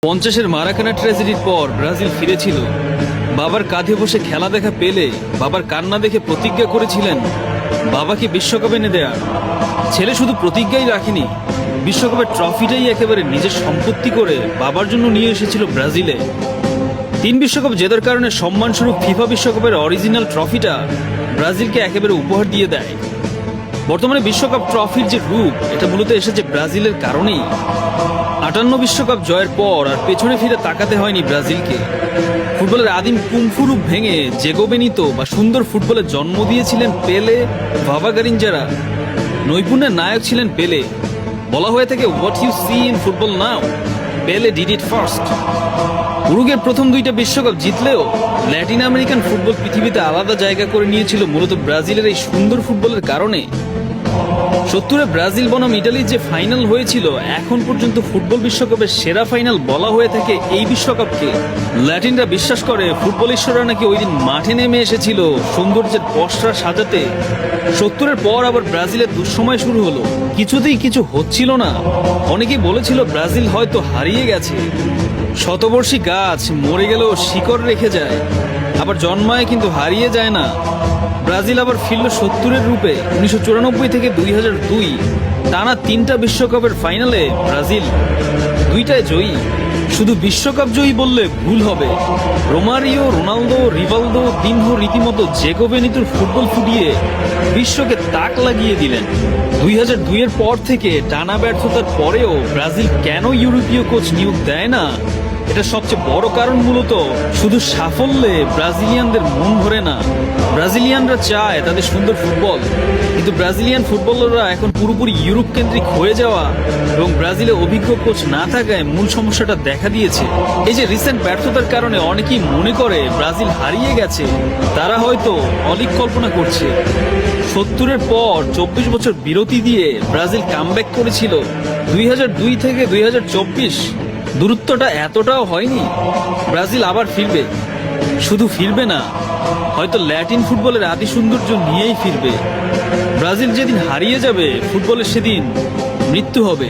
50-এর মারাকানা ট্র্যাজেডির পর ব্রাজিল ফিরেছিল। বাবার কাঁধে বসে খেলা দেখা পেলে বাবার কান্না দেখে প্রতিজ্ঞা করেছিলেন বাবাকে বিশ্বকাপ এনে দেয়ার। ছেলে শুধু প্রতিজ্ঞাই রাখেনি, বিশ্বকাপের ট্রফিটাই একেবারে নিজের সম্পত্তি করে বাবার জন্য নিয়ে এসেছিল ব্রাজিলে। 3 বিশ্বকাপ জেতার কারণে সম্মানস্বরূপ ফিফা বিশ্বকাপের অরিজিনাল ট্রফিটা ব্রাজিলকে একেবারে উপহার দিয়ে দেয়। বর্তমানে বিশ্বকাপ ট্রফির যে রূপ, এটা মূলত এসেছে ব্রাজিলের কারণেই। 58 বিশ্বকাপ জয়ের পর আর পেছনে ফিরে তাকাতে হয়নি ব্রাজিলকে। ফুটবলের আদিম কুংফু রূপ ভেঙে জেগো বেনিতো বা সুন্দর ফুটবলে জন্ম দিয়েছিলেন পেলে, ভাভা গারিঞ্জারা। নৈপুণ্যের নায়ক ছিলেন পেলে। বলা হয়ে থাকে, what you see in football now, Pele did it first. উরুগুয়ের প্রথম 2টা বিশ্বকাপ জিতলেও ল্যাটিন আমেরিকান ফুটবল পৃথিবীতে আলাদা জায়গা করে নিয়েছিল মূলত ব্রাজিলের এই সুন্দর ফুটবলের কারণে। 70-এ ব্রাজিল বনাম ইটালির যে ফাইনাল হয়েছিল, এখন পর্যন্ত ফুটবল বিশ্বকাপের সেরা ফাইনাল বলা হয়ে থাকে এই বিশ্বকাপকে। ল্যাটিনরা বিশ্বাস করে ফুটবল ঈশ্বররা নাকি ওই দিন মাঠে নেমে এসেছিল সৌন্দর্যের পসরা সাজাতে। 70-এর পর আবার ব্রাজিলের দুঃসময় শুরু হলো, কিছুতেই কিছু হচ্ছিল না। অনেকেই বলেছিল ব্রাজিল হয়তো হারিয়ে গেছে। শতবর্ষী গাছ মরে গেলেও শিকড় রেখে যায়, আবার জন্মায় কিন্তু হারিয়ে যায় না। ব্রাজিল আবার ফিরল 70-এর রূপে। 1994 থেকে 2002 টানা 3টা বিশ্বকাপের ফাইনালে ব্রাজিল 2টায় জয়ী। শুধু বিশ্বকাপ জয়ী বললে ভুল হবে। রোমারিও, রোনালদো, রিভালদো, দিনহো রীতিমতো জেগো বেনিতোর ফুটবল ফুটিয়ে বিশ্বকে তাক লাগিয়ে দিলেন। 2002-এর পর থেকে টানা ব্যর্থতার পরেও ব্রাজিল কেন ইউরোপীয় কোচ নিয়োগ দেয় না, এটা সবচেয়ে বড় কারণ মূলত শুধু সাফল্যে ব্রাজিলিয়ানদের মন ভরে না। ব্রাজিলিয়ানরা চায় তাদের সুন্দর ফুটবল, কিন্তু ব্রাজিলিয়ান ফুটবলাররা এখন পুরোপুরি ইউরোপ কেন্দ্রিক হয়ে যাওয়া এবং ব্রাজিলে অভিজ্ঞ কোচ না থাকায় মূল সমস্যাটা দেখা দিয়েছে। এই যে রিসেন্ট ব্যর্থতার কারণে অনেকেই মনে করে ব্রাজিল হারিয়ে গেছে, তারা হয়তো অলিক কল্পনা করছে। 70-এর পর 24 বছর বিরতি দিয়ে ব্রাজিল কামব্যাক করেছিল। 2002 থেকে 2024 দূরত্বটা এতটাও হয়নি। ব্রাজিল আবার ফিরবে, শুধু ফিরবে না, হয়তো ল্যাটিন ফুটবলের আদি সৌন্দর্য নিয়েই ফিরবে। ব্রাজিল যেদিন হারিয়ে যাবে ফুটবলের, সেদিন মৃত্যু হবে।